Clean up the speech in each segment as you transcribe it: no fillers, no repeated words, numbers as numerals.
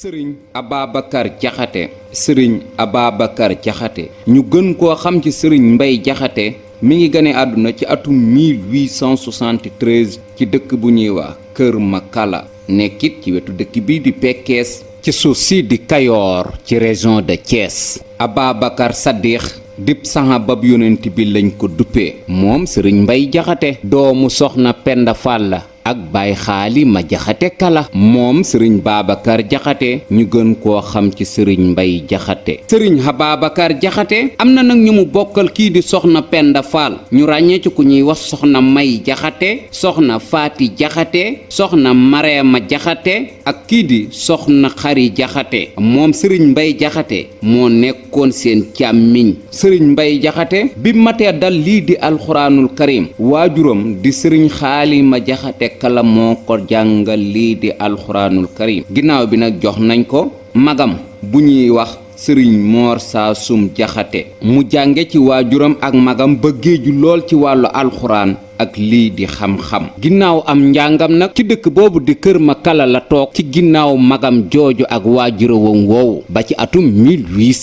sëriñ Ababacar Jaxate sëriñ Ababacar Jaxate ñu gën koo xam ci sëriñ Mbay Jaxate mi ngi gane àdduna ci atum 1873 ci dëkk bu ñuy wax Kër Makala nekkit ci wetu dëkk bii di Pekkees ci suuf si di Kayoor ci région de Thiès. Ababacar Saddiq dib saxaabab yonent bi lañ ko duppee moom sëriñ Mbay Jaxate doomu soxna Penda Fall ak Baay Xaali ma Jaxate Kala moom sëriñ Babacar Jaxate ñu gën koo xam ci sëriñ Mbay Jaxate sëriñ Ababacar Jaxate am na nag ñu mu bokkal kii di soxna Penda Fall ñu ràññee ci ku ñuy wax soxna May Jaxate soxna Faati Jaxate soxna Mareema Jaxate ak kii di soxna Xari Jaxate moom sëriñ Mbay Jaxate moo nekkoon seen càmmiñ sëriñ Mbay Jaxate bi matee dal lii di alxuraanul karim waajuram di sëriñ Xaali ma Jaxate Kala moo ko jàngal lii di alxuraanul karim ginnaaw bi nag jox nañ ko magam bu ñuy wax sëriñ Moor Saasum Jaxate mu jànge ci waajuram ak magam ba géeju lool ci wàllu alxuraan ak lii di xam-xam ginnaaw am njàngam nag ci dëkk boobu di Kër Makala la toog ci ginnaaw magam jooju ak waajurawam woowu ba ci atum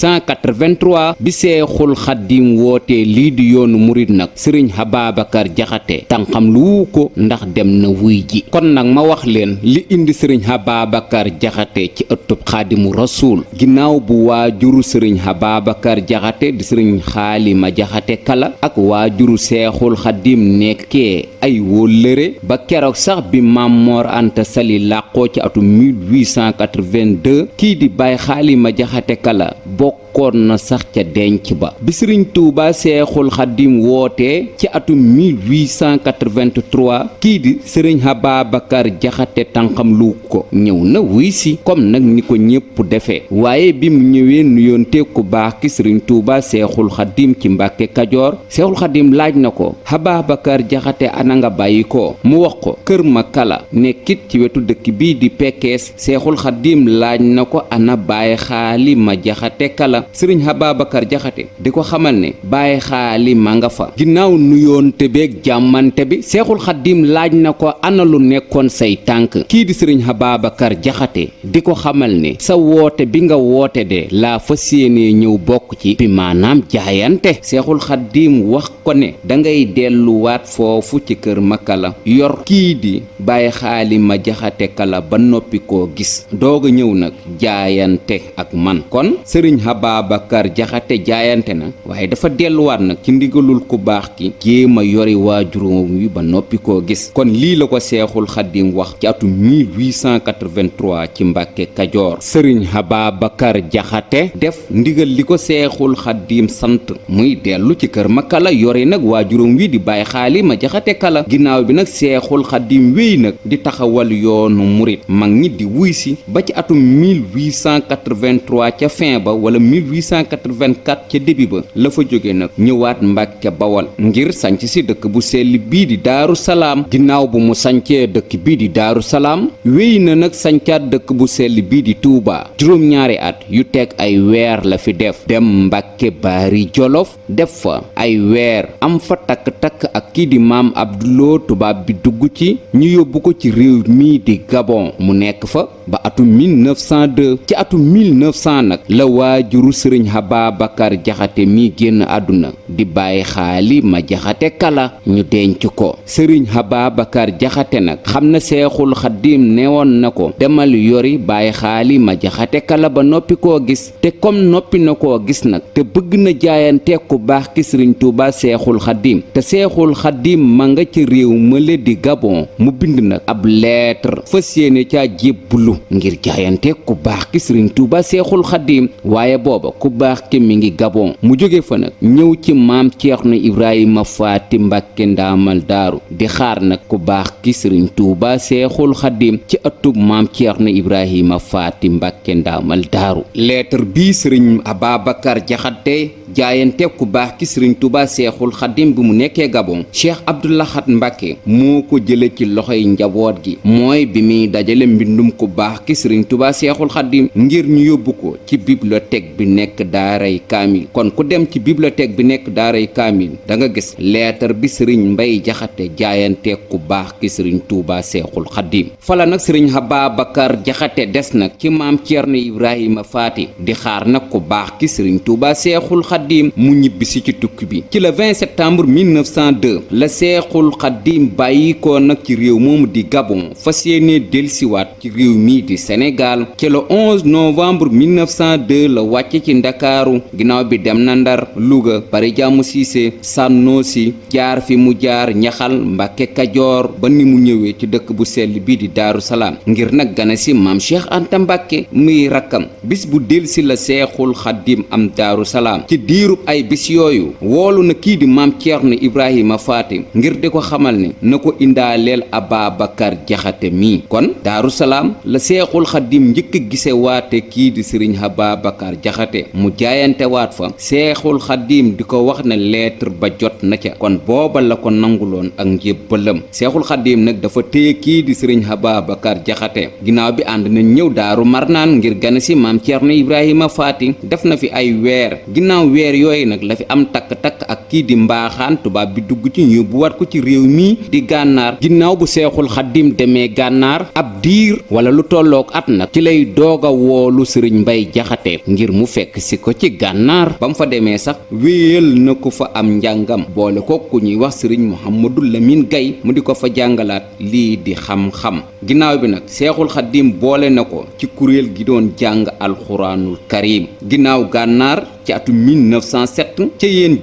1883 bi Seexul Xaddim wootee lii di yoonu murit nag sëriñ Ababacar Jaxate tànqam lu ko ndax dem na wuy ji kon nag ma wax leen li indi sëriñ Ababacar Jaxate ci ëttub Xaadimu Rasuul ginnaaw bu waajuru sëriñ Ababacar Jaxate di sëriñ Xaali ma Jaxate Kala ak waajuru Seexul Xaddim nekk kee ay wóllëre ba keroog sax bi Maam Moor Anta Sali làqoo ci atum 1882 kii di Baay Xaali ma Jaxate Kala bokkoon na sax ca denc ba bi Sëriñ Tuuba Seexul Xaddim wootee ci atum 1883 kii di Sëriñ Ababacar Jaxate tànqam lu ko ñëw na wuy si comme nag ni ko ñépp defee waaye bi mu ñëwee nuyoonte ku baax ki Sëriñ Tuuba Seexul Xaddim ci Mbàkke Kajoor Seexul Xaddim laaj na ko Ababacar Jaxate ana nga bàyyi ko mu wax ko Kër Makala nekkit ci wetu dëkk bii di Pekkees Seexul Xaddim laaj na ko ana Baay Xaali ma Jaxate Kala sëriñ Ababacar Jaxate di ko xamal ne Baay Xaali ma nga fa ginnaaw nuyoonte beeg jàmmante bi Seexul Xaddim laaj na ko ana lu nekkoon say tànk kii di sëriñ Ababacar Jaxate di ko xamal ne sa woote bi nga woote de laa fas yéenee ñëw bokk ci bi maanaam jaayante Seexul Xaddim wax ko ne dangay delluwaat foofu ci Kër Makala yor kii di Baay Xaali ma Jaxate Kala ba noppi koo gis doog a ñëw nag jaayante ak man kon sëriñ Ababacar Jaxate jaayante na waaye dafa delluwaat nag ci ndigalul ku baax ki jéem a yori waajuróom wi ba noppi koo gis kon lii la ko Seexul Xaddim wax ci atum 1883 ci Mbàkke Kajoor sëriñ Ababacar Jaxate def ndigal li ko Seexul Xaddim sant muy dellu ci Kër Makala yori nag waajuróom wi di Baay Xaali ma Jaxate Kala ginnaaw bi nag Seexul Xaddim wéy nag di taxawal yoonu murit mag ñi di wuy si ba ci atum 1883 ca fin ba wala 1884 ca début ba la fa jóge nag ñëwaat Mbàkke Bawal ngir sanc si dëkk bu sell bii di Daaru Salaam ginnaaw bu mu sancee dëkk bii di Daaru Salaam wéy na nag sancaat dëkk bu sell bii di Tuubaa juróom-ñaari at yu teg ay weer la fi def dem Mbàkke Baari Jolof def fa ay weer am fa takk-takk ak kii di Maam Abduloo tubaab bi dugg ci ñu yóbbu ko ci réew mii di Gabon mu nekk fa ba atum 1902 ci atum 1900 nag la waajuru sëriñ Ababacar Jaxate mi génn àdduna di Baay Xaali ma Jaxate Kala ñu denc ko sëriñ Ababacar Jaxate nag xam na Seexul Xaddim newoon na ko demal yori Baay Xaali ma Jaxate Kala ba noppi koo gis te comme noppi na koo gis nag te bëgg na jaayante ku baax ki sëriñ Tuuba Seexul Xaddim te Seexul Xaddim ma nga ci réew mële di Gabon mu bind nag ab lettre fas yéene caa jébbulu ngir jaayante ku baax ki sëriñ Tuuba Seexul Xaddim waaye booba ku baax ki mi ngi Gabon mu jóge fa nag ñëw ci maam Ceerno Ibrahima Faati Mbàkke Ndaamal Daaru di xaar nag ku baax ki sëriñ Tuuba Seexul Xaddim ci ëttub maam Ceerno Ibrahima Faati Mbàkke Ndaamal Daaru lettre bii sëriñ Ababacar Jaxate jaayante ku baax ki sëriñ Touba Seexul Xadim bi mu nekkee Gabon Cheikh Abdou Lahad Mbacke moo ko jële ci loxoy njaboot gi mooy bi muy dajale mbindum ku baax ki sëriñ Touba Seexul Xadim ngir ñu yóbbu ko ci bibliothèque bi nekk daaray kaamil kon ku dem ci bibliothèque bi nekk daaray kaamil da nga gis leetar bi sëriñ Mbay Jaxate jaayante ku baax ki sëriñ Touba Seexul Xadim fala nag sëriñ Ababacar Jaxate des nag ci maam Ceerno Ibrahima Faati di xaar nag ku baax ki sëriñ Touba Seexul Xadim mu ñibbisi ci tukki bi ci le 20 septembre 1902 la Seexul Xadim bàyyi ko nag ci réew moomu di Gabon fas yéene delsiwaat ci réew mii di Sénégal ci le 11 novembre 1902 la wàcc ci Ndakaaru ginnaaw bi dem na Ndar Louga Pari Jàmm Siise Sànnoosi jaar fi mu jaar Ñaxal Mbàkke Kajoor ba ni mu ñëwee ci dëkk bu sell bii di Daaru Salaam ngir nag gane si maam Cheikh Anta Mbàkke muy rakkam bis bu delsi la Seexul Xadim am Daaru Salaam ci diirub ay bis yooyu woolu na kii di maam Ceerno Ibrahima Faati ngir di ko xamal ne na ko indaaleel Ababacar Jaxate mii kon Daaru Salaam la Seexul Xadim njëkk a gise waate kii di sëriñ Ababacar Jaxate mu jaayante waat fa Seexul Xadim di ko wax ne lettre ba jot na ca kon booba la ko nanguloon ak njébbalam Seexul Xadim nag dafa téye kii di sëriñ Ababacar Jaxate ginnaaw bi ànd na ñëw Daaru Marnaan ngir gane si maam Ceerno Ibrahima Faati def na fi ay weer ginnaaw weer yooyu nag la fi am takk-takk ak kii di mbaaxaan tubaab bi dugg ci ñu bu wat ko ci réew mii di gànnaar ginnaaw bu Seexul Xadim demee gànnaar ab diir wala lu tolloog at nag ci lay doog a woolu sëriñ Mbay Jaxate ngir mu fekk si ko ci gànnaar ba mu fa demee sax wéyal na ko fa am njàngam boole ko ku ñuy wax sëriñ Mouhamadou Lamine Gaye mu di ko fa jàngalaat lii di xam-xam ginnaaw bi nag Seexul Xadim boole na ko ci kuréel gi doon jàng alxuraanul karim ginnaaw gànnaar ci atum 1907 ca yéen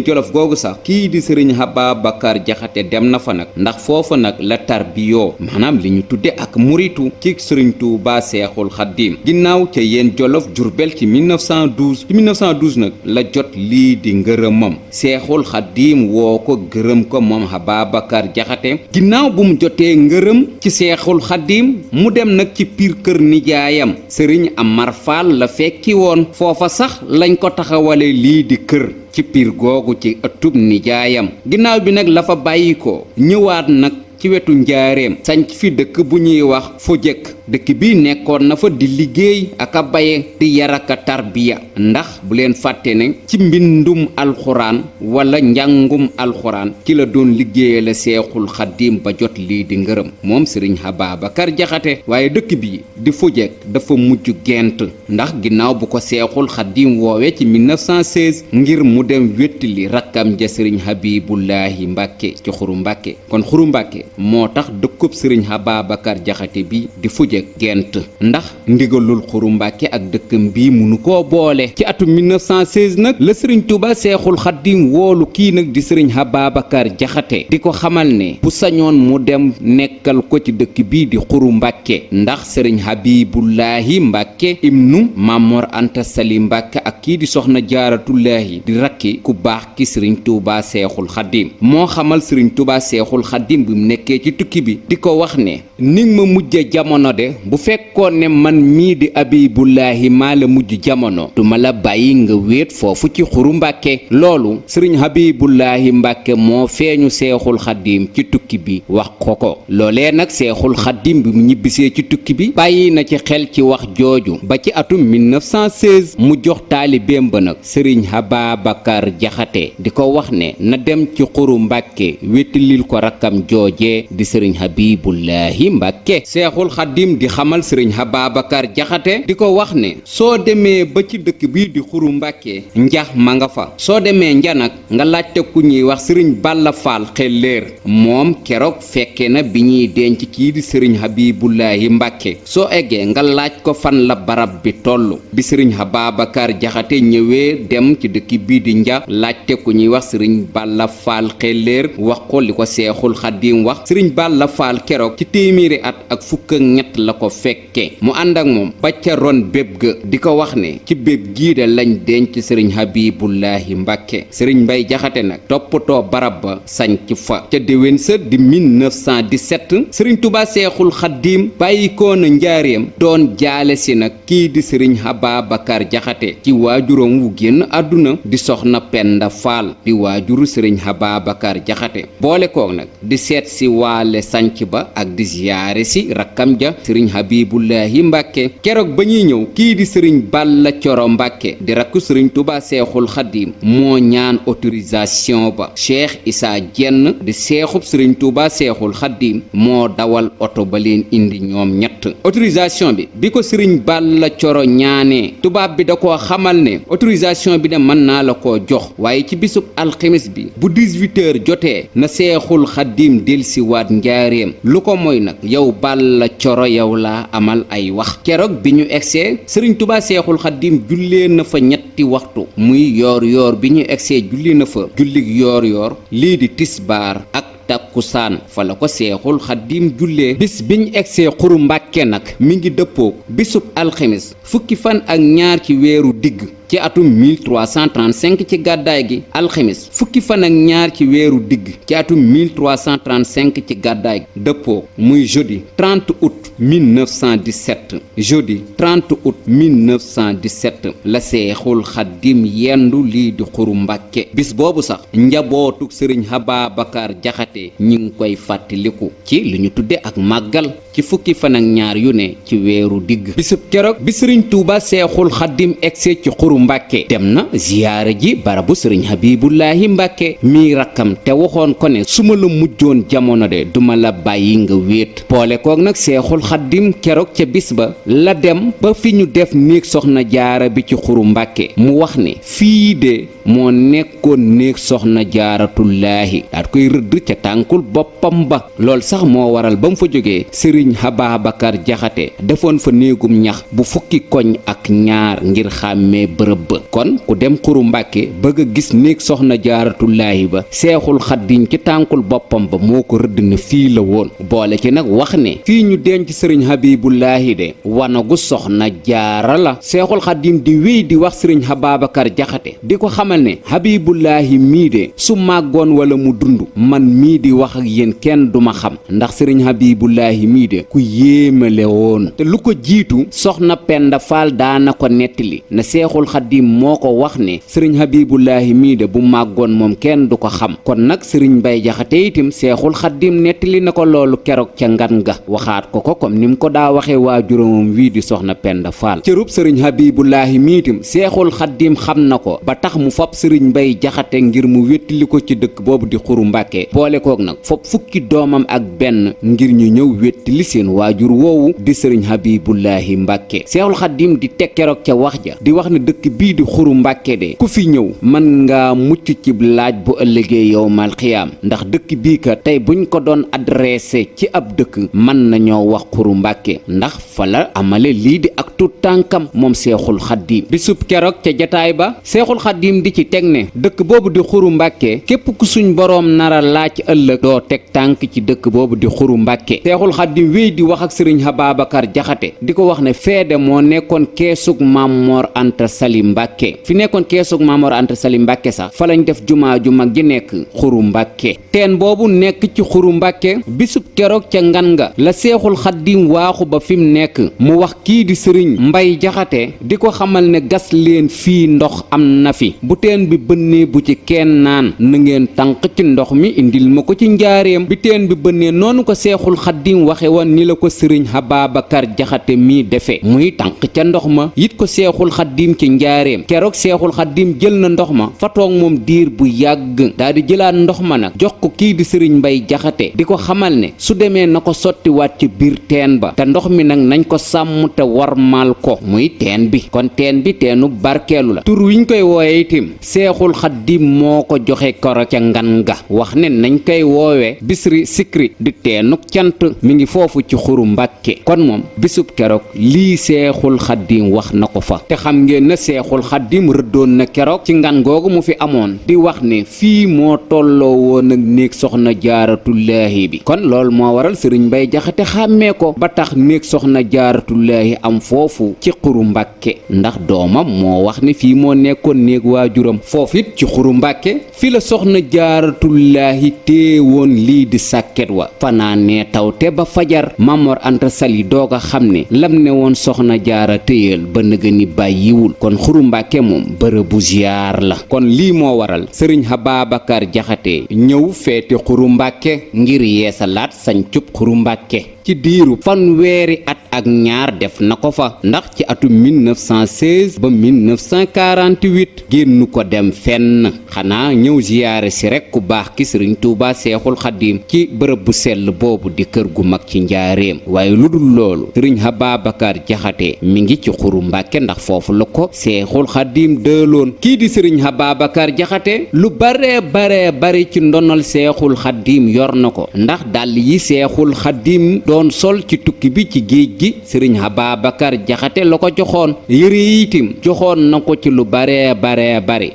jolof googu sax kii di sëriñ Ababacar Jaxate dem na fa nag ndax foofa nag la tarbiyoo maanaam li ñu tudde ak muritu ci sëriñ Tuuba Seexul Xadim ginnaaw ca yéen jolof Jurbel ci 1912 nag la jot lii di ngërëmam Seexul Xadim woo ko gërëm ko moom Ababacar Jaxate ginnaaw bu mu jotee ngërëm ci Seexul Xadim mu dem nag ci piir kër nijaayam sëriñ Amar Fall la fekki woon foofa sax lañ ko taxawale lii di kër ci piir googu ci ëttub nijaayam ginnaaw bi nag la fa bàyyi ko ñëwaat nag ci wetu njaareem sanc fi dëkk bu ñuy wax fu jëkk dëkk bi nekkoon na fa di liggéey ak a baye di yaraka tarbiya ndax bu leen fàtte ne ci mbindum alxuraan wala njàngum alxuraan ci la doon liggéeye la Seexul Xadim ba jot lii di ngërëm moom sëriñ Ababacar Jaxate waaye dëkk bi di fu jëkk dafa mujj gent ndax ginnaaw bu ko Seexul Xadim woowee ci 1916 ngir mu dem wéttali rakkam ja sëriñ Habibullahi Mbàkke ci Xuru Mbàkke kon Xuru Mbàkke moo tax dëkkub sëriñ Ababacar Jaxate bi di fujek gent ndax ndigalul Xuru Mbàkke ak dëkkam bii munu koo boole ci atum 1916 nag la sëriñ Tuuba Seexul Xadim woolu kii nag di sëriñ Ababacar Jaxate di ko xamal ne bu sañoon mu dem nekkal ko ci dëkk bii di Xuru Mbàkke ndax sëriñ Habibullahi Mbàkke ibnu Mamor Anta Sali Mbàkke ak kii di soxna Jaaratullaahi di rakki ku baax ki sëriñ Tuuba Seexul Xadim moo xamal sëriñ Tuuba Seexul Xadim bi mu nekkee ci tukki bi di ko wax ne ni ma mujje jamono de bu fekkoon ne man mii di Habibullahi maa la mujj jamono du ma la bàyyi nga wéet foofu ci Xuru Mbàkke loolu sëriñ Habibullahi Mbàkke moo feeñu Seexul Xadim ci tukki bi wax ko loolee nag Seexul Xadim bi mu ñibbisee ci tukki bi bàyyi na ci xel ci wax jooju ba ci atum 1916 mu jox taalibeem ba nag sëriñ Ababacar Jaxate di ko wax ne na dem ci Xuru Mbàkke wéttalil ko rakkam jooje di sëriñ Habibullahi Mbàkke Seexul Xadim di xamal sëriñ Ababacar Jaxate di ko wax ne soo demee ba ci dëkk bii di Xuru Mbàkke nja ma nga fa soo demee nja nag nga laajte ku ñuy wax sëriñ Balla Faal xelleer moom keroog fekke na bi ñuy denc kii di sëriñ Habibullahi Mbàkke soo eggee nga laaj ko fan la barab bi toll bi sëriñ Ababacar Jaxate ñëwee dem ci dëkk bii di nja laajte ku ñuy wax sëriñ Balla Faal xelleer wax ko li ko Seexul Xadim wax sëriñ Balla Faal keroog ci téeméeri at ak fukk ak ñett la ko fekke mu ànd ak moom ba ca ron béb ga di ko wax ne ci béb gii de lañ denc sëriñ Habibullahi Mbàkke sëriñ Mbay Jaxate nag toppatoo barab ba sañc fa ca déwén sa di 1917 sëriñ Tuubaa Seexul Xadim bàyyi ko woon a njaareem doon jaale si nag kii di sëriñ Ababacar Jaxate ci waajuram wu génn àdduna di soxna Penda Faal di waajuru sëriñ Ababacar Jaxate boole koog nag di seet si waale sanc ba ak di ziyaare si rakkam ja sëriñ Habibullahi Mbàkke keroog ba ñuy ñëw kii di sëriñ Balla Coro Mbàkke di rakku sëriñ Tuubaa Seexul Xadiim moo ñaan autorisation ba Cheikh Issa Jenn di seexub sëriñ Tuubaa Seexul Xadiim moo dawal oto ba leen indi ñoom ñett autorisation bi ko sëriñ Balla Coro ñaanee tubaab bi da koo xamal ne autorisation bi de mën naa la koo jox waaye ci bisub alxemes bi bu 18h jotee na Seexul Xadiim delsiwaat njaareem lu ko mooy nag yow Balla Coro yow laa amal ay wax keroog bi ñu egsee sëriñ Tuubaa Seexul Xadiim jullee na fa ñetti waxtu muy yoor bi ñu egsee julli na fa jullig yoor lii di tisbaar ak takkusaan fa la ko Seexul Xadiim jullee bis biñ egsee Xuru Mbàkke nag mi ngi dëppoo bisub alxemes fukki fan ak ñaar ci weeru digg ci atum 1335 ci gàddaay gi alxemes fukki fan ak ñaar ci weeru digg ci atum 1335 ci gàddaay gi dëppoo muy jeudi 30 août 1917 jeudi 30 août 1917 la Seexul Xadiim yendu lii di Xuru Mbàkke bis boobu sax njabootuk sëriñ Ababacar Jaxate ñi ngi koy fàttaliku ci li ñu tudde ak màggal ci fukki fan ak ñaar yu ne ci weeru digg bisub keroog bi sëriñ Tuuba Seexul Xadiim egsee ci Xuru Mbàkke dem na ziyaara ji barabu sëriñ Habibullahi Mbàkke mii rakkam te waxoon ko ne su ma la mujjoon jamono de duma la bàyyi nga wéet boole koog nag Seexul Xadiim keroog ca bis ba la dem ba fi ñu def néeg soxna jaara bi ci Xuru Mbàkke mu wax ne fii de moo nekkoon néeg soxna jaaratullaahi daat koy rëdd ca tànkul boppam ba lool sax moo waral ba mu fa jógee sëriñ Ababacar Jaxate defoon fa néegum ñax bu fukki koñ ak ñaar ngir xàmmee bërëb ba kon ku dem Xuru Mbàkke bëgg a gis néeg soxna jaaratullaahi ba Seexul Xadiim ci tànkul boppam ba moo ko rëdd na fii la woon boole ci nag wax ne fii ñu denc sëriñ Habibullahi de wanagu soxna jaara la Seexul Xadiim di wéy di wax sëriñ Ababacar Jaxate di ko xamal ne Habibullahi mii de su màggoon wala mu dund man mii di wax ak yéen kenn duma xam ndax sëriñ Habibullahi mii de ku yéemale woon te lu ko jiitu soxna Penda Faal daana ko nettali na Seexul Xadiim moo ko wax ne sëriñ Habibullahi mii de bu màggoon moom kenn du ko xam kon nag sëriñ Mbay Jaxate itam Seexul Xadiim nettali na ko loolu keroog ca ngan ga waxaat ko comme ni mu ko daa waxee waajuramam wii di soxna Penda Faal cërub sëriñ Habibullahi mii itam Seexul Xadiim xam na ko ba tax mu fab sëriñ Mbay Jaxate ngir mu wéttali ko ci dëkk boobu di Xuru Mbàkke boole koog nag fop fukki doomam ak benn ngir ñu ñëw wéttali seen waajur woowu di sëriñ Habibullahi Mbàkke Seexul Xadiim di teg keroog ca wax ja di wax ne dëkk bii di Xuru Mbàkke de ku fi ñëw mën nga mucc ci laaj bu ëllëgee yowmal xiyaam ndax dëkk bii ka tey buñ ko doon adressé ci ab dëkk mën nañoo wax Xuru Mbàkke ndax fa la amale lii di ak tut tànkam moom Seexul Xadiim bisub keroog ca jataay ba Seexul Xadiim di ci teg ne dëkk boobu di Xuru Mbàkke képp ku suñ boroom nara laaj ëllëg doo teg tànk ci dëkk boobu di Xuru Mbàkke Seexul Xadiim wéy di wax ak sëriñ Ababacar Jaxate di ko wax ne feede moo nekkoon keesug Maam Mor Anta Sali Mbàkke fi nekkoon keesug Maam Mor Anta Sali Mbàkke sax fa lañ def jumaa ju mag ji nekk Xuru Mbàkke teen boobu nekk ci Xuru Mbàkke bisub keroog ca ngan nga la Seexul Xadiim waaxu ba fi mu nekk mu wax kii di sëriñ Mbay Jaxate di ko xamal ne gas leen fii ndox am na fi bu teen bi bënnee bu ci kenn naan na ngeen tànq ci ndox mi indil ma ko ci njaareem bi teen bi bënnee noonu ko Seexul Xadiim waxe woon ni la ko sëriñ Ababacar Jaxate mii defe muy tànq ca ndox ma yit ko Seexul Xadiim ci njaareem keroog Seexul Xadiim jël na ndox ma fa toog moom diir bu yàgg daal di jëlaat ndox ma nag jox ko kii di sëriñ Mbay Jaxate di ko xamal ne su demee na ko sottiwaat ci biir teen ba te ndox mi nag nañ ko sàmm te warmaal ko muy teen bi kon teen bi teenu barkeelu la tur wiñ koy wooye itim Seexul Xadiim moo ko joxe koro ca ngan ga wax ne nañ koy woowee Bisri Sikri di teenuk cant mi ngi foofu ci Xuru Mbàkke kon moom bisub keroog lii Seexul Xadiim wax na ko fa te xam ngeen na seexul xaddim rëddoon na keroog ci ngan googu mu fi amoon di wax ne fii moo tolloo woon ak néeg soxna jaaratullaahi bi kon loolu moo waral sëriñ Mbay Jaxate xàmmee ko ba tax néeg soxna jaaratullaahi am foofu ci xuru mbàkke ndax doomam moo wax ne fii moo nekkoon néeg waajuram foofu it ci xuru mbàkke fi la soxna jaaratullaahi téewoon lii di sàkket wa fanaanee tawte ba fajar Mamor Anta Sali doog a xam ne lam ne woon soxna jaara téyal ba nëga ni bàyyiwul kon xuru mbàkke moom bërëbu ziyaar la kon lii moo waral sëriñ Ababacar Jaxate ñëw feeti xuru mbàkke ngir yeesalaat sañcub xuru mbàkke ci diiru fanweeri at ak ñaar def na ko fa ndax ci atum 1916 ba 1948 génn ko dem fenn xanaa ñëw ziyaare si rekk ku baax ki sëriñ Tuuba Seexul Xaddiim ci bërëb bu sell boobu di kër gu mag ci njaareem waaye lu dul loolu sëriñ Ababacar Jaxate mi ngi ci xuru mbàkke ndax foofu la ko Seexul Xaddiim dëloon kii di sëriñ Ababacar Jaxate lu bare ci ndonal Seexul Xaddiim yor na ko ndax dàll yi Seexul Xaddiim doon sol ci tukki bi ci géej gi sëriñ Ababacar Jaxate la ko joxoon yëre itim joxoon na ko ci lu bare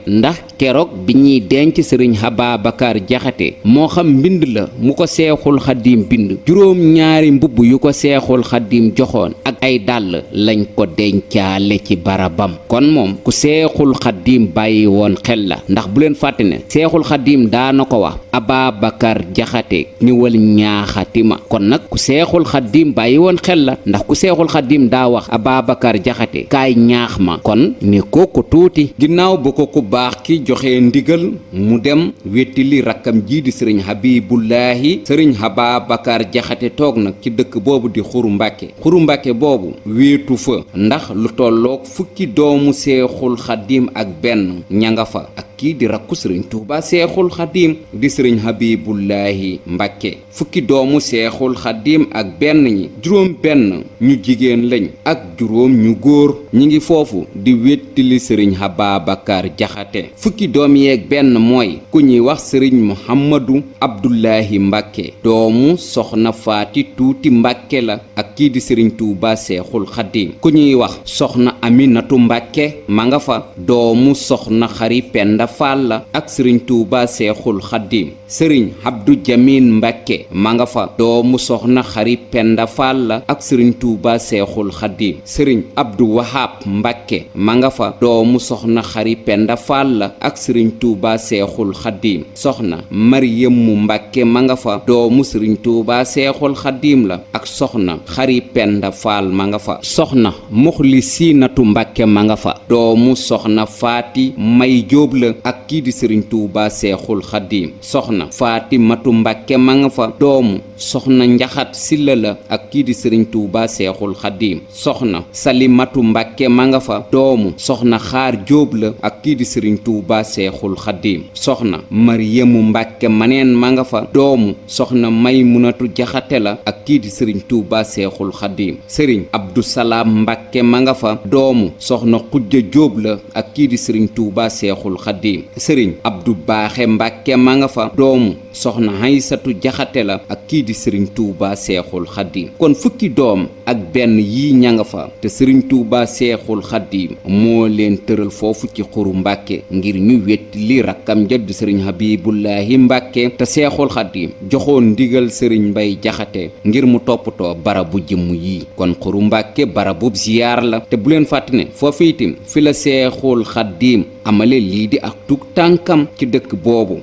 ndax keroog bi ñuy denc sëriñ Ababacar Jaxate moo xam mbind la mu ko Seexul Xaddiim bind juróom ñaari mbubb yu ko Seexul Xaddiim joxoon ak ay dàll lañ ko dencaale ci barabam kon moom ku Seexul Xaddiim bàyyi woon xel la ndax bu leen fàtte ne Seexul Xaddiim daana ko wax Ababacar Jaxate ñëwal ñaaxati ma kon nag ku Seexul Xaddiim bàyyi woon xel la ndax ku Seexul Xaddiim daa wax Ababacar Jaxate kaay ñaax ma kon ne kooku tuuti ginnaaw bu ko ku baax ki joxe ndigal mu dem wettili rakkam jii di sëriñ Habibullaahi sëriñ Ababacar Jaxate toog nag ci dëkk boobu di xuru mbàkke boobu wéetu fa ndax lu tolloog fukki doomu Seexul Xaddiim ak benn ña nga fa ak kii di rakku sëriñ Tuuba Seexul Xaddiim di sëriñ Habibullaahi Mbàkke fukki doomu Seexul Xaddiim ak benn ñi juróom benn ñu jigéen lañ ak juróom ñu góor ñi ngi foofu di wettili sëriñ Ababacar Jaxate fukki doom yeeg benn mooy ku ñuy wax sëriñ Muhammadu Abdullahi Mbàkke doomu soxna Faati Tuuti Mbàkke la ak kii di sëriñ Tuuba Seexul Xaddiim ku ñuy wax soxna Aminatu Mbàkke ma nga fa doomu soxna Xari Penda Faal la ak sëriñ Tuuba Seexul Xaddiim sëriñ Abdu Jamil Mbàkke ma nga fa doomu soxna Xari Penda Faal la ak sëriñ Tuuba Seexul Xaddiim sëriñ Abdu Wahab Mbàkke ma nga fa doomu soxna Xari Penda Faal la ak sëriñ Tuuba Seexul Xaddiim soxna Maryamu Mbàkke ma nga fa doomu sëriñ Tuuba Seexul Xaddiim la ak soxna Xari Penda Faal ma nga fa soxna Muxlisinatu Mbàkke ma nga fa doomu soxna Faati May Jóob la ak kii di sëriñ Tuuba Seexul Xaddiim soxna Faatimatu Mbàkke ma nga fa doomu soxna Njaxat Silla la ak kii di sëriñ Tuuba Seexul Xaddiim soxna Salimatu Mbàkke ma nga fa doomu soxna Xaar Jóob la ak kii di sëriñ Tuuba Seexul Xaddiim soxna Maryamu Mbàkke maneen ma nga fa doomu soxna Maymunatu Jaxate la ak kii di sëriñ Tuuba Seexul Xaddiim sëriñ Abdu Salaam Mbàkke ma nga fa doomu soxna Xujja Jóob la ak kii di sëriñ Tuuba Seexul Xaddiim sëriñ Abdu Baaxe Mbàkke ma nga fa doomu soxna Haysatu Jaxate la ak kii di sëriñ Tuuba Seexul Xaddiim kon fukki doom ak benn yii ña nga fa te sëriñ Tuuba Seexul Xaddiim moo leen tëral foofu ci xuru Mbàkke ngir ñu wetti li rakkam jadd sëriñ Habibullaahi Mbàkke te Seexul Xaddiim joxoon ndigal sëriñ Mbay Jaxate ngir mu toppatoo barabu jëmm yii kon xuru Mbàkke barabub ziyaar la te bu leen fàtte ne foofu itam fi la Seexul Xaddiim amale lii di ak tug tànkam ci dëkk boobu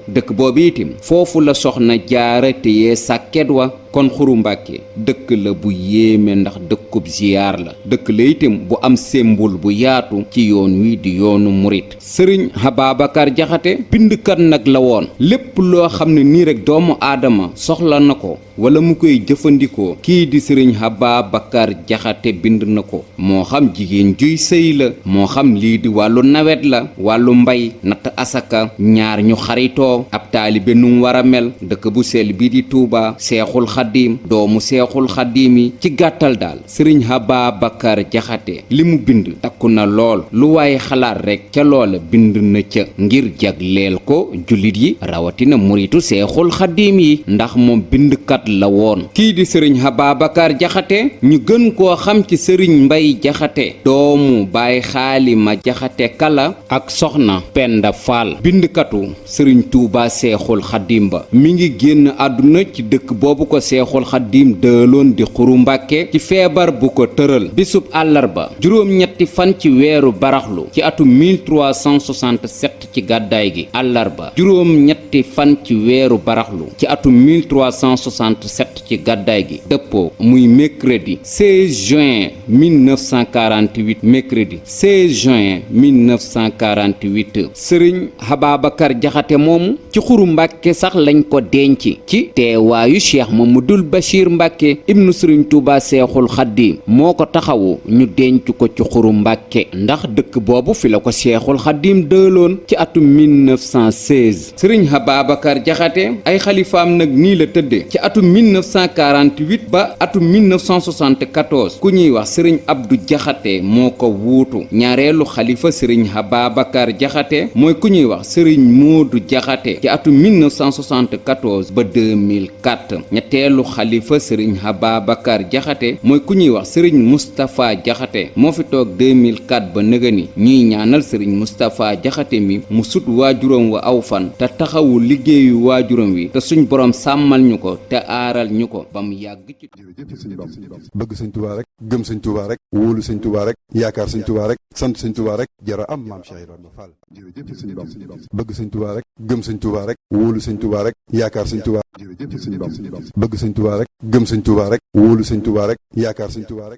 itam foofu la soxna Jaara téye sàkket wa kon xuru Mbàkke dëkk la bu yéeme ndax dëkkub ziyaar la dëkk la itam bu am symbole bu yaatu ci yoon wi di yoonu murit sëriñ Ababacar Jaxate bindkat nag la woon lépp loo xam ne nii rek doomu aadama soxla na ko wala mu koy jëfandikoo kii di sëriñ Ababacar Jaxate bind na ko moo xam jigéen juy sëy la moo xam lii di wàllu nawet la wàllu mbay natt asaka ñaar ñu xaritoo ab taalibe nu mu war a mel dëkk bu sell bii di Tuuba Seexul xaddiim doomu seexul xaddiim yi ci gàttal daal sëriñ Ababacar Jaxate li mu bind takku na lool lu waaye xalaat rekk ca loola bind na ca ngir jagleel ko jullit yi rawatina muritu seexul xaddiim yi ndax moom bindkat la woon. kii di sëriñ Ababacar Jaxate ñu gën koo xam ci sëriñ Mbay Jaxate doomu baay xaalima Jaxate kala ak soxna Penda Faal bindkatu sëriñ Tuuba seexul xaddiim ba mi ngi génn àdduna ci dëkk boobu ko seexul xaddiim dëloon di xuru mbàkke ci feebar bu ko tëral bisub àllarba juróom-ñetti fan ci weeru baraxlu ci atum 1367 ci gàddaay gi àllarba juróom-ñetti fan ci weeru baraxlu ci atum 1367 ci gàddaay gi dëppoo muy mercredi 16 juin 1948 mercredi 16 juin 1948 sëriñ Ababacar Jaxate moomu ci xuru mbàkke sax lañ ko denc ci teewaayu cheikh Mamadul Bachir Mbàkke ibnu sëriñ Tuuba seexul xaddiim moo ko taxawu ñu denc ko ci xuru mbàkke ndax dëkk boobu fi la ko seexul xaddiim dëloon ci atum 1916 sëriñ Ababacar Jaxate ay xalifaam nag nii la tëdde ci atum 1948 ba atum 1974 ku ñuy wax sëriñ Abdu Jaxate moo ko wuutu ñaareelu xalifa sëriñ Ababacar Jaxate mooy ku ñuy wax sëriñ Moodu Jaxate ci atum 1974 ba 2004 ñetteelu xalifa sëriñ Ababacar Jaxate mooy ku ñuy wax sëriñ Moustapha Jaxate moo fi toog 2004 ba nëgëni ñuy ñaanal sëriñ Moustapha Jaxate mi mu sut waajuram wa aw fan te taxawu liggéeyu waajuram wi te suñ borom sàmmal ñu ko te aaral ñu ko ba mu yàgg ci bëgg sëñ Tuubaa rek gëm sëñ Tuubaa rek wóolu sëñ Tuubaa rek yaakaar sëñ Tuubaa rek sant sëñ Tuubaa rek jara am maam Cheikh Ibrahima Fall bëgg sëñ Tuubaa rek gëm sëñ Tuubaa rek wóolu sëñ Tuubaa rek yaakaar sëñ Tuubaa bëgg sëñ Tuubaa rek gëm sëñ Tuubaa rek wóolu sëñ Tuubaa rek yaakaar sëñ Tuubaa rek